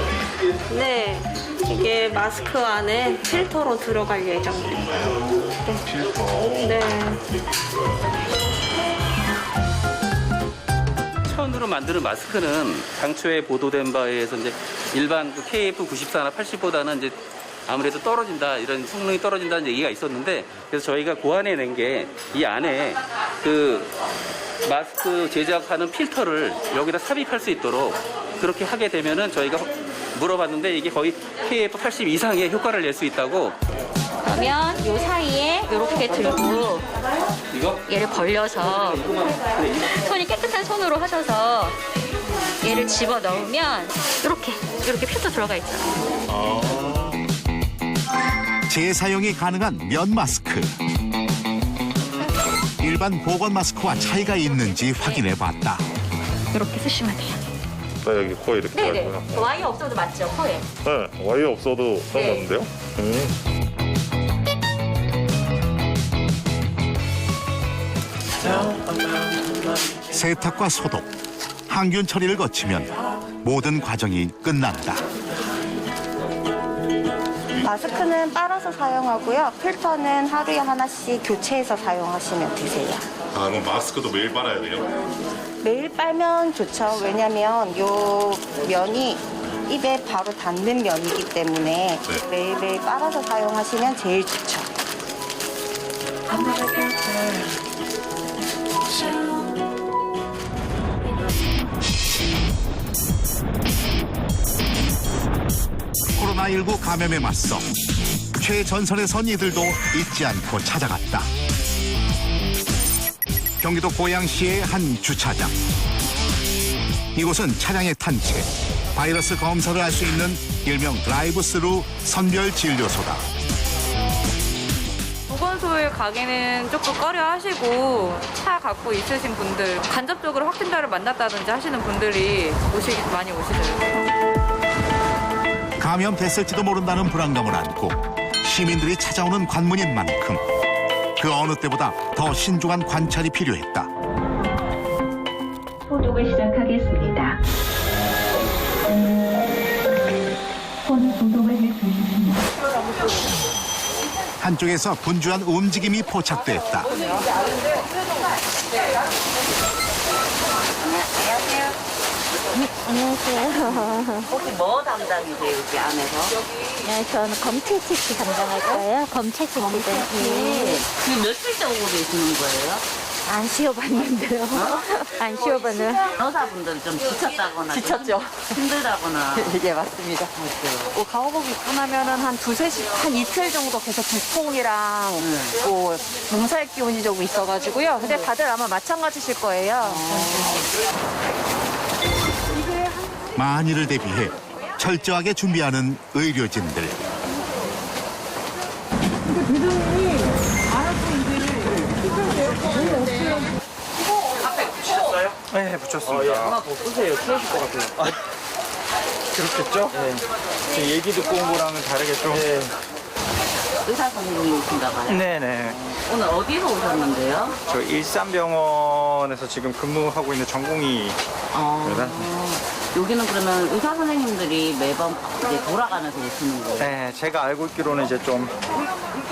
Speaker 11: 네, 이게 마스크 안에 필터로 들어갈 예정이에요.
Speaker 25: 필터?
Speaker 11: 네.
Speaker 17: 천으로 만드는 마스크는 당초에 보도된 바에 의해서 이제 일반 그 KF94나 80보다는 이제 아무래도 떨어진다, 이런 성능이 떨어진다는 얘기가 있었는데, 그래서 저희가 고안해낸 게 이 안에 그 마스크 제작하는 필터를 여기다 삽입할 수 있도록 그렇게 하게 되면은 저희가 물어봤는데 이게 거의 KF80 이상의 효과를 낼 수 있다고.
Speaker 13: 그러면 요 사이에 이렇게 들고
Speaker 17: 이거?
Speaker 13: 얘를 벌려서 손이 깨끗한 손으로 하셔서 얘를 집어 넣으면 이렇게 필터 들어가 있잖아요.
Speaker 1: 재사용이 가능한 면 마스크. 일반 보건 마스크와 차이가 있는지 확인해 봤다.
Speaker 13: 이렇게 쓰시면 돼요.
Speaker 25: 나 여기 코에 이렇게
Speaker 13: 네네.
Speaker 25: 달구나.
Speaker 13: 와이어 없어도 맞죠, 코에?
Speaker 25: 네, 와이어 없어도 상관없는데요?
Speaker 1: 세탁과 소독, 항균 처리를 거치면 모든 과정이 끝난다.
Speaker 21: 마스크는 빨아서 사용하고요. 필터는 하루에 하나씩 교체해서 사용하시면 되세요.
Speaker 25: 아, 그럼 마스크도 매일 빨아야 돼요?
Speaker 21: 매일 빨면 좋죠. 왜냐면 요 면이 입에 바로 닿는 면이기 때문에 매일매일 빨아서 사용하시면 제일 좋죠.
Speaker 1: 코로나19 감염에 맞서 최전선에 선 이들도 잊지 않고 찾아갔다. 경기도 고양시의 한 주차장. 이곳은 차량에 탄 채 바이러스 검사를 할 수 있는 일명 드라이브스루 선별 진료소다.
Speaker 3: 보건소에 가기는 조금 꺼려 하시고 차 갖고 있으신 분들, 간접적으로 확진자를 만났다든지 하시는 분들이 많이 오시더라고요.
Speaker 1: 감염됐을지도 모른다는 불안감을 안고 시민들이 찾아오는 관문인 만큼 그 어느 때보다 더 신중한 관찰이 필요했다.
Speaker 8: 소독을 시작하겠습니다. 손 소독을 해주십시오.
Speaker 1: 한쪽에서 분주한 움직임이 포착됐다.
Speaker 19: 안녕하세요.
Speaker 10: 혹시 뭐 담당이세요, 여기 안에서?
Speaker 19: 네, 저는 검체 체크 담당할 거예요. 검체 체크.
Speaker 10: 지금 며칠째 오고 계시는 거예요?
Speaker 19: 안 쉬어봤는데요. 안 쉬어봤는데.
Speaker 10: 간호사분들 좀 지쳤다거나.
Speaker 19: 지쳤죠.
Speaker 10: 힘들다거나.
Speaker 19: 네, 맞습니다. 가호복 입고 나면은 한 한 이틀 정도 계속 두통이랑 몸살 기운이 조금 있어가지고요. 근데 다들 아마 마찬가지실 거예요.
Speaker 1: 만일을 대비해 철저하게 준비하는 의료진들.
Speaker 15: 네, 붙였습니다.
Speaker 10: 하나 더 쓰세요. 추우실 것 같아요.
Speaker 15: 그렇겠죠? 네. 얘기 듣고 온 거랑은 다르겠죠? 네.
Speaker 10: 의사 선생님이신가 봐요.
Speaker 15: 네네.
Speaker 10: 오늘 어디서 오셨는데요?
Speaker 15: 저 일산병원에서 지금 근무하고 있는 전공의입니다.
Speaker 10: 여기는 그러면 의사 선생님들이 매번 이제 돌아가면서 오시는 거예요?
Speaker 15: 네, 제가 알고 있기로는 이제 좀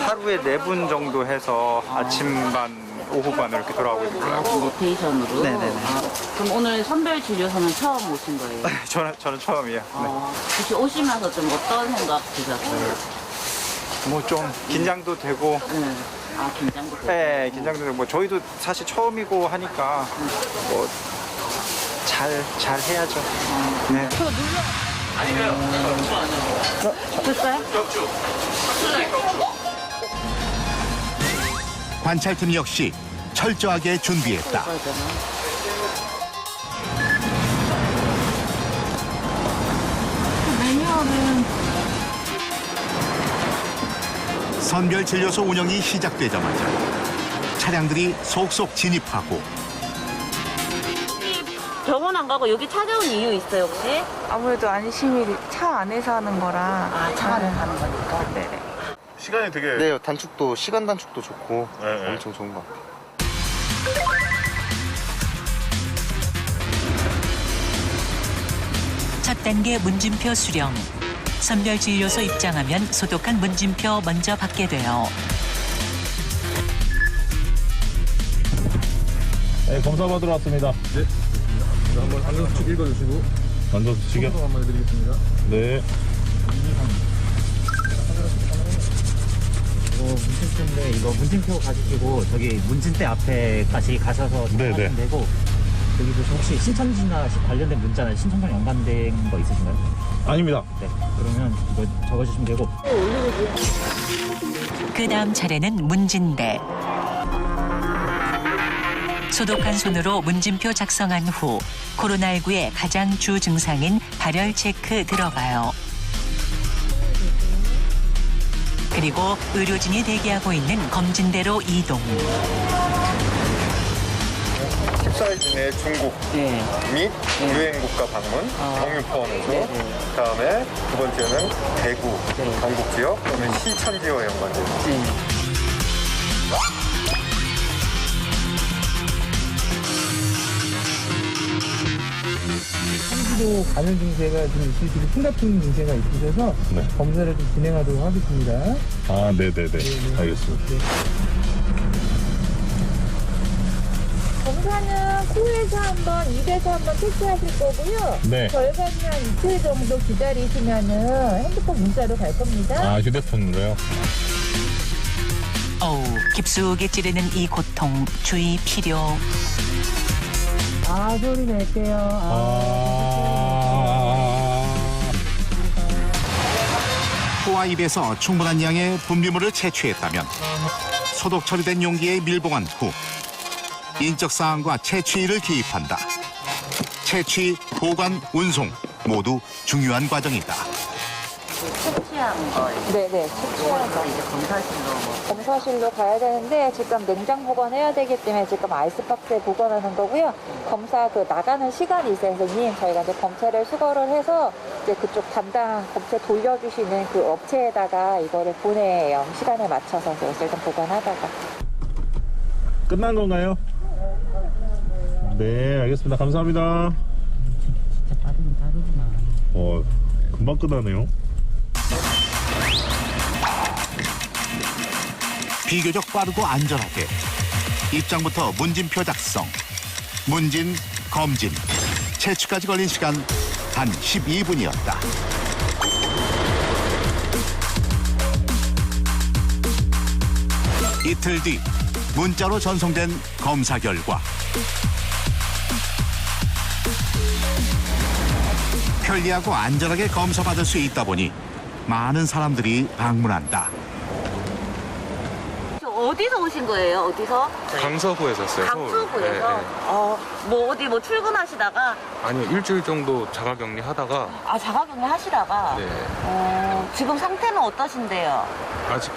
Speaker 15: 하루에 4분 정도 해서 아침 반, 오후 반 이렇게 돌아가고 있고요.
Speaker 10: 로테이션으로?
Speaker 15: 네네네.
Speaker 10: 그럼 오늘 선별 진료소는 처음 오신 거예요?
Speaker 15: 저는 처음이에요.
Speaker 10: 혹시 오시면서 좀 어떤 생각 드셨어요?
Speaker 15: 뭐 좀 긴장도 되고.
Speaker 10: 긴장도 되고?
Speaker 15: 네, 긴장도 되고. 뭐 저희도 사실 처음이고 하니까 뭐 잘 해야죠. 네.
Speaker 10: 됐어요?
Speaker 1: 관찰팀 역시 철저하게 준비했다. 선별 진료소 운영이 시작되자마자 차량들이 속속 진입하고
Speaker 10: 병원 안 가고 여기 찾아온 이유 있어요, 혹시?
Speaker 22: 아무래도 안심이 차 안에서 하는 거라.
Speaker 10: 차 안에서 하는 거니까?
Speaker 22: 네.
Speaker 25: 시간이 되게
Speaker 23: 네, 시간 단축도 좋고 엄청 좋은 것 같아요.
Speaker 2: 첫 단계 문진표 수령. 선별 진료소 입장하면 소독한 문진표 먼저 받게 돼요.
Speaker 25: 네, 검사 받으러 왔습니다. 네. 한번 안전수칙 읽어주시고. 안전수칙이요? 한번 해드리겠습니다. 네.
Speaker 26: 문진표인데 이거 문진표 가지시고 저기 문진대 앞에까지 가셔서 하시면 되고 여기서 혹시 신천지나 관련된 문자나 신청장 연관된 거 있으신가요?
Speaker 25: 아닙니다.
Speaker 26: 네, 그러면 이거 적어주시면 되고.
Speaker 2: 그 다음 차례는 문진대. 소독한 손으로 문진표 작성한 후 코로나19의 가장 주 증상인 발열 체크 들어가요. 그리고 의료진이 대기하고 있는 검진대로 이동.
Speaker 23: 14일 이내 중국 및 유엔 국가 방문, 경유 포함해서 그다음에 두 번째는 대구, 경북 지역, 그다음에 시천 지역 연관된.
Speaker 24: 한기도 감염 증세가 좀 있으시고 심각한 증세가 있으셔서 검사를 좀 진행하도록 하겠습니다.
Speaker 25: 아, 네네네. 알겠습니다.
Speaker 12: 검사는 코에서 한번, 입에서 한번 체크하실 거고요.
Speaker 25: 네.
Speaker 12: 결과는 한 이틀 정도 기다리시면은 핸드폰 문자로 갈 겁니다.
Speaker 25: 아, 휴대폰으로요?
Speaker 2: 어우, 깊숙이 찌르는 이 고통 주의 필요.
Speaker 24: 소리 낼게요.
Speaker 1: 코와 입에서 충분한 양의 분비물을 채취했다면 소독 처리된 용기에 밀봉한 후 인적 사항과 채취일을 기입한다. 채취, 보관, 운송 모두 중요한 과정이다.
Speaker 19: 채취한 거. 네네, 채취한 거. 이제 검사실로 가야 되는데 지금 냉장 보관해야 되기 때문에 지금 아이스박스에 보관하는 거고요. 검사 나가는 시간이 있어요, 선생님. 저희가 이제 검체를 수거를 해서 이제 그쪽 담당 검체 돌려주시는 그 업체에다가 이거를 보내요. 시간에 맞춰서 그래서 일단 보관하다가.
Speaker 25: 끝난 건가요? 네, 알겠습니다. 감사합니다.
Speaker 26: 진짜 빠르구나.
Speaker 25: 금방 끝나네요.
Speaker 1: 비교적 빠르고 안전하게 입장부터 문진표 작성, 문진, 검진, 채취까지 걸린 시간 단 12분이었다. 이틀 뒤 문자로 전송된 검사 결과 편리하고 안전하게 검사받을 수 있다 보니 많은 사람들이 방문한다.
Speaker 4: 어디서 오신 거예요? 어디서?
Speaker 5: 강서구에서 왔어요.
Speaker 4: 강서구에서?
Speaker 5: 네, 네.
Speaker 4: 뭐 출근하시다가?
Speaker 5: 아니요, 일주일 정도 자가격리 하다가.
Speaker 4: 아, 자가격리 하시다가?
Speaker 5: 네.
Speaker 4: 지금 상태는 어떠신데요?
Speaker 5: 아직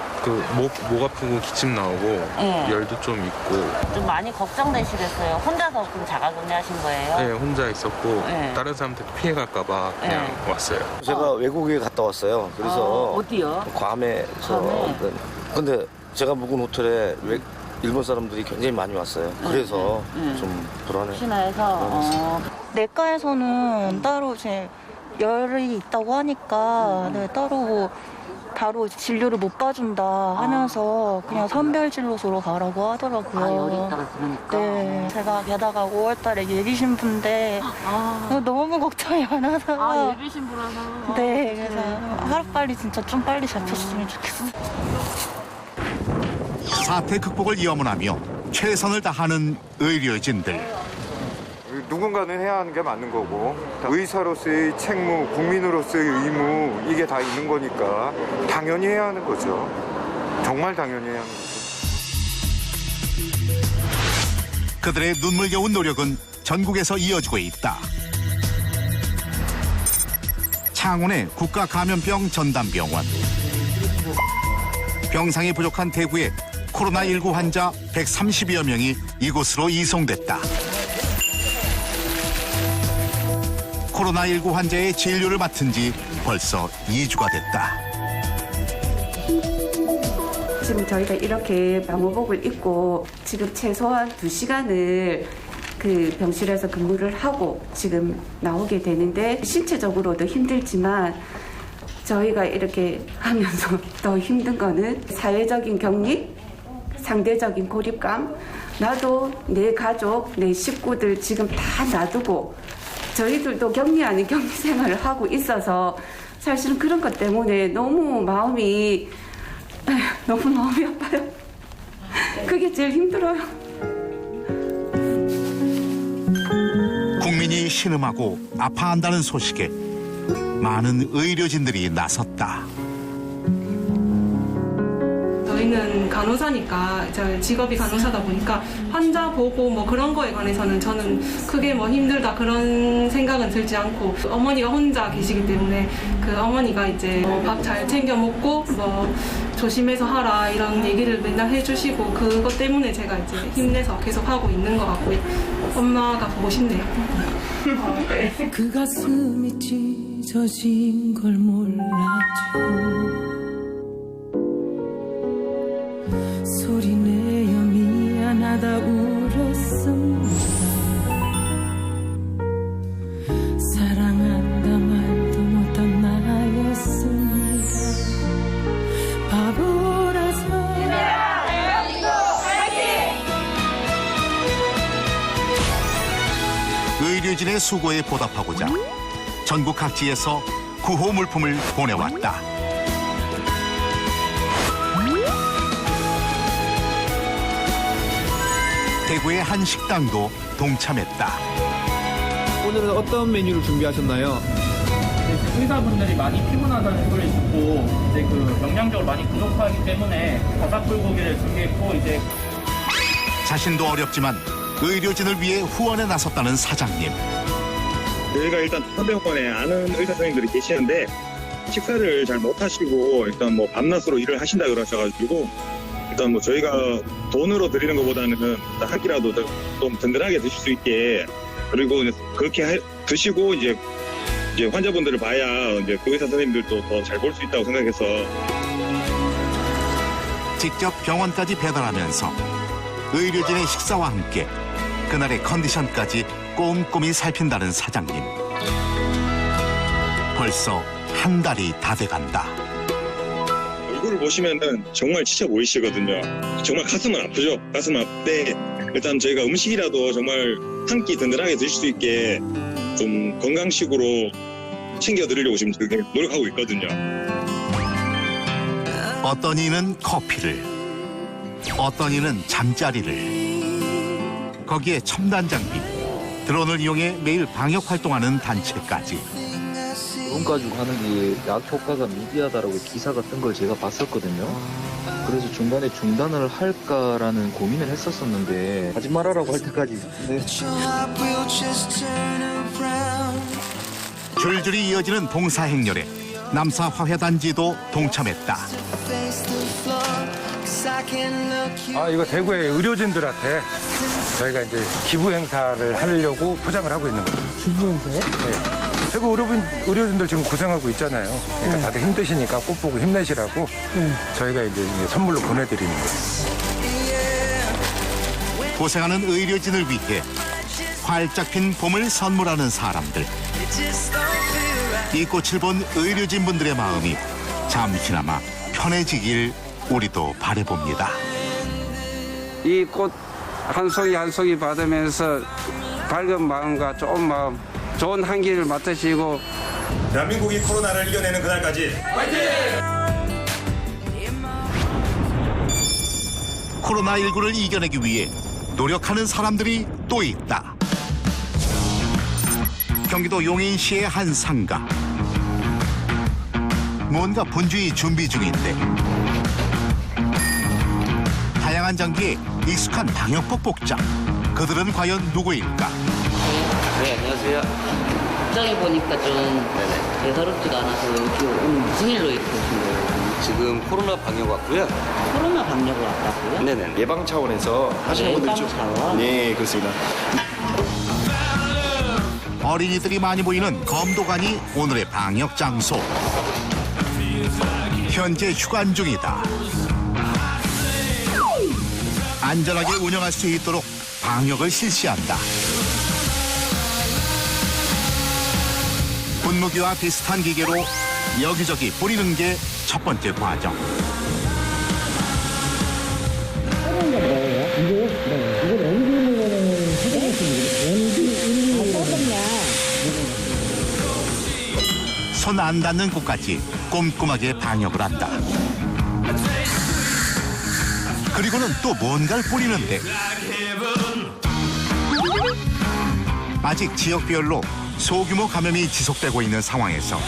Speaker 5: 목 아프고 기침 나오고
Speaker 4: 네.
Speaker 5: 열도 좀 있고.
Speaker 4: 좀 많이 걱정되시겠어요? 혼자서 그럼 자가격리 하신 거예요?
Speaker 5: 네, 혼자 있었고
Speaker 4: 네.
Speaker 5: 다른 사람한테 피해갈까봐 그냥 왔어요.
Speaker 7: 제가 외국에 갔다 왔어요. 그래서
Speaker 4: 어디요?
Speaker 7: 괌에서. 근데 제가 묵은 호텔에 일본 사람들이 굉장히 많이 왔어요. 그래서 좀 불안해요.
Speaker 4: 혹시나 해서.
Speaker 21: 내과에서는 따로 제 열이 있다고 하니까 따로 바로 진료를 못 봐준다 하면서 그냥 선별진료소로 가라고 하더라고요.
Speaker 4: 아, 열이 있다가 그러니까.
Speaker 21: 네, 제가 게다가 5월달에 예비신부인데 너무 걱정이 많아서.
Speaker 4: 아, 예비신부라서.
Speaker 21: 네, 그래서 하루빨리 진짜 좀 빨리 잡혔으면 좋겠어요.
Speaker 1: 사태 극복을 염원하며 최선을 다하는 의료진들.
Speaker 23: 누군가는 해야 하는 게 맞는 거고 의사로서의 책무, 국민으로서의 의무 이게 다 있는 거니까 당연히 해야 하는 거죠. 정말 당연히 해야 하는 거죠.
Speaker 1: 그들의 눈물겨운 노력은 전국에서 이어지고 있다. 창원의 국가감염병 전담병원. 병상이 부족한 대구에 코로나19 환자 130여 명이 이곳으로 이송됐다. 코로나19 환자의 진료를 맡은 지 벌써 2주가 됐다.
Speaker 14: 지금 저희가 이렇게 방호복을 입고 지금 최소한 2시간을 그 병실에서 근무를 하고 지금 나오게 되는데 신체적으로도 힘들지만 저희가 이렇게 하면서 더 힘든 거는 사회적인 격리, 상대적인 고립감, 나도 내 가족, 내 식구들 지금 다 놔두고 저희들도 격리 아닌 격리 생활을 하고 있어서 사실은 그런 것 때문에 너무 마음이 아파요. 그게 제일 힘들어요.
Speaker 1: 국민이 신음하고 아파한다는 소식에 많은 의료진들이 나섰다.
Speaker 16: 저희는 간호사니까 직업이 간호사다 보니까 환자 보고 뭐 그런 거에 관해서는 저는 크게 뭐 힘들다 그런 생각은 들지 않고 어머니가 혼자 계시기 때문에 그 어머니가 이제 밥 잘 챙겨 먹고 뭐 조심해서 하라 이런 얘기를 맨날 해주시고 그것 때문에 제가 이제 힘내서 계속 하고 있는 것 같고요. 엄마가 보고 싶네요.
Speaker 18: 그 가슴이 찢어진 걸 몰랐죠. 소리내어 미안하다 울었습니다. 사랑한다 말도 못한 나였습니다. 바보라서
Speaker 1: 의료진의 수고에 보답하고자 전국 각지에서 구호 물품을 보내왔다. 대구의 한 식당도 동참했다.
Speaker 27: 오늘은 어떤 메뉴를 준비하셨나요?
Speaker 25: 의사분들이 많이 피곤하다는 소리를 듣고 이제 그 영양적으로 많이 부족하기 때문에 바삭불고기를 준비했고 이제
Speaker 1: 자신도 어렵지만 의료진을 위해 후원에 나섰다는 사장님.
Speaker 6: 저희가 일단 한병원에 아는 의사 선생님들이 계시는데 식사를 잘 못하시고 일단 뭐 밤낮으로 일을 하신다 그러셔가지고 일단 뭐 저희가 돈으로 드리는 것보다는 한 끼라도 좀 든든하게 드실 수 있게 그리고 그렇게 드시고 이제 환자분들을 봐야 이제 그 의사 선생님들도 더 잘 볼 수 있다고 생각해서
Speaker 1: 직접 병원까지 배달하면서 의료진의 식사와 함께 그날의 컨디션까지 꼼꼼히 살핀다는 사장님. 벌써 한 달이 다 돼간다.
Speaker 6: 얼굴을 보시면은 정말 지쳐 보이시거든요. 정말 가슴은 아프죠. 가슴 아픈데 일단 저희가 음식이라도 정말 한 끼 든든하게 드실 수 있게 좀 건강식으로 챙겨드리려고 지금 노력하고 있거든요.
Speaker 1: 어떤 이는 커피를, 어떤 이는 잠자리를, 거기에 첨단 장비, 드론을 이용해 매일 방역 활동하는 단체까지.
Speaker 9: 드론 가지고 하는 게 약 효과가 미비하다라고 기사가 뜬 걸 제가 봤었거든요. 그래서 중간에 중단을 할까라는 고민을 했었었는데 하지 말아라고 할 때까지. 네.
Speaker 1: 줄줄이 이어지는 봉사 행렬에 남사 화훼단지도 동참했다.
Speaker 11: 이거 대구의 의료진들한테 저희가 이제 기부 행사를 하려고 포장을 하고 있는 거예요. 기부 행사요? 네. 대구 의료진들 지금 고생하고 있잖아요. 그러니까 다들 힘드시니까 꼭 보고 힘내시라고 저희가 이제 선물로 보내드리는 거예요.
Speaker 1: 고생하는 의료진을 위해 활짝 핀 봄을 선물하는 사람들. 이 꽃을 본 의료진분들의 마음이 잠시나마 편해지길 우리도 바라봅니다.
Speaker 13: 이 꽃 한 송이 한 송이 받으면서 밝은 마음과 좋은 마음, 좋은 한기를 맡으시고
Speaker 6: 대한민국이 코로나를 이겨내는 그날까지 화이팅!
Speaker 1: 코로나19를 이겨내기 위해 노력하는 사람들이 또 있다. 경기도 용인시의 한 상가. 뭔가 분주히 준비 중인데 다양한 장비에 익숙한 방역복 복장. 그들은 과연 누구일까?
Speaker 4: 네, 안녕하세요. 복장해 보니까 좀 예사롭지가 않아서 여기 오늘 무슨 일로 이렇게 오신 거예요?
Speaker 17: 지금 코로나 방역 왔고요.
Speaker 4: 코로나 방역을 왔다고요?
Speaker 17: 네네. 예방 차원에서 하시는 분들 좀.
Speaker 4: 차원?
Speaker 17: 네, 그렇습니다.
Speaker 1: 어린이들이 많이 보이는 검도관이 오늘의 방역 장소. 현재 휴관 중이다. 안전하게 운영할 수 있도록 방역을 실시한다. 분무기와 비슷한 기계로 여기저기 뿌리는 게 첫 번째 과정. 손 안 닿는 곳까지 꼼꼼하게 방역을 한다. 그리고는 또 뭔가를 뿌리는데 아직 지역별로 소규모 감염이 지속되고 있는 상황에서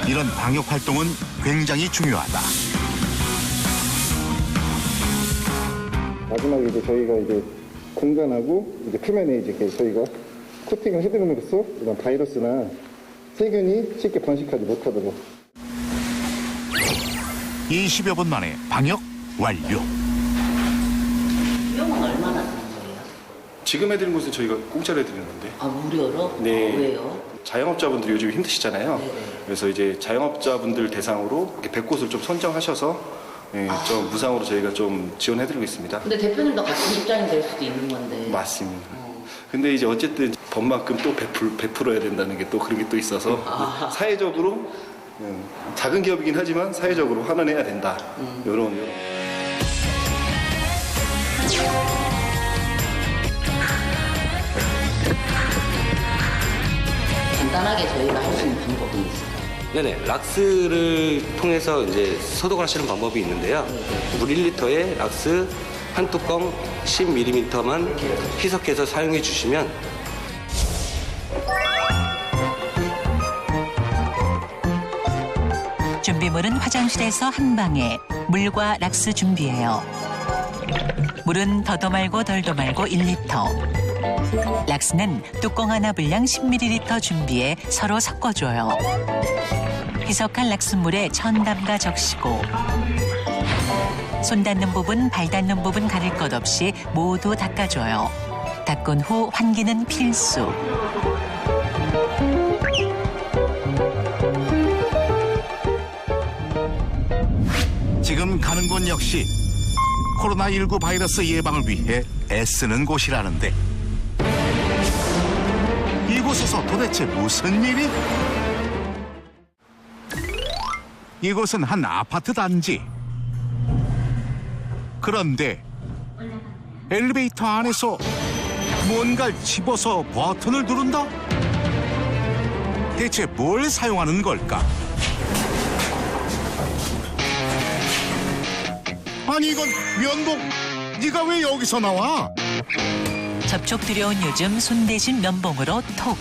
Speaker 1: 이런 방역 활동은 굉장히 중요하다.
Speaker 23: 마지막에 이제 저희가 이제 공간하고 이제 표면에 이제 저희가 코팅을 해드림으로써 이런 바이러스나 세균이 쉽게 번식하지 못하도록.
Speaker 1: 20여 분 만에 방역 완료.
Speaker 4: 비용은 얼마나 드는 거예요?
Speaker 20: 지금 해드린 곳은 저희가 공짜로 해드리는 건데.
Speaker 4: 아, 무료로?
Speaker 20: 네.
Speaker 4: 왜요?
Speaker 20: 자영업자분들이 요즘 힘드시잖아요.
Speaker 4: 네네.
Speaker 20: 그래서 이제 자영업자분들 대상으로 100곳을 좀 선정하셔서 좀 무상으로 저희가 좀 지원해드리고 있습니다.
Speaker 4: 근데 대표님도 같은 입장이 될 수도 있는 건데.
Speaker 20: 맞습니다. 근데 이제 어쨌든 법만큼 또 베풀어야 된다는 게 또 그런 게 또 있어서 사회적으로 작은 기업이긴 하지만 사회적으로 환원해야 된다. 이런.
Speaker 4: 간단하게 저희가 할 수 있는 방법이 있을까요?
Speaker 17: 네네. 락스를 통해서 이제 소독을 하시는 방법이 있는데요. 물 1리터에 락스 한 뚜껑 10ml만 희석해서 사용해 주시면
Speaker 2: 준비물은 화장실에서 한 방에 물과 락스 준비해요. 물은 더도 말고 덜도 말고 1리터. 락스는 뚜껑 하나 분량 10ml 준비해 서로 섞어줘요. 희석한 락스물에 천 담가 적시고 손 닿는 부분, 발 닿는 부분 가릴 것 없이 모두 닦아줘요. 닦은 후 환기는 필수.
Speaker 1: 지금 가는 곳 역시 코로나19 바이러스 예방을 위해 애쓰는 곳이라는데 이곳에서 도대체 무슨 일이? 이곳은 한 아파트 단지. 그런데 엘리베이터 안에서 뭔가를 집어서 버튼을 누른다? 대체 뭘 사용하는 걸까? 아니 이건 면복, 네가 왜 여기서 나와?
Speaker 2: 접촉 두려운 요즘 손 대신 면봉으로 톡.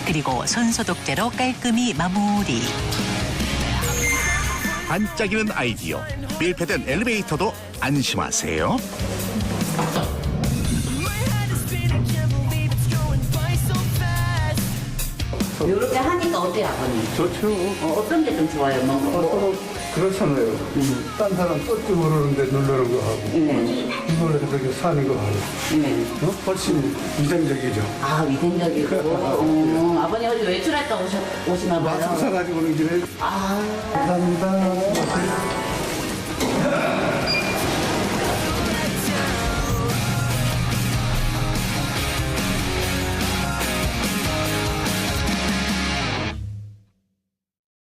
Speaker 2: 그리고 손소독제로 깔끔히 마무리.
Speaker 1: 반짝이는 아이디어. 밀폐된 엘리베이터도 안심하세요.
Speaker 4: 이렇게 하니까 어때요, 아버님?
Speaker 3: 좋죠.
Speaker 4: 어떤 게 좀 좋아요, 뭐?
Speaker 3: 그렇잖아요. 딴 사람 쏠줄 모르는데 누르는 거 하고 이걸로 저기 사는 거 하고 훨씬 위생적이죠.
Speaker 4: 아, 위생적이고. 아버님 어디 외출했다 오시나 봐요.
Speaker 3: 마스크 사가지고 오는 길에
Speaker 4: 아.
Speaker 3: 감사합니다.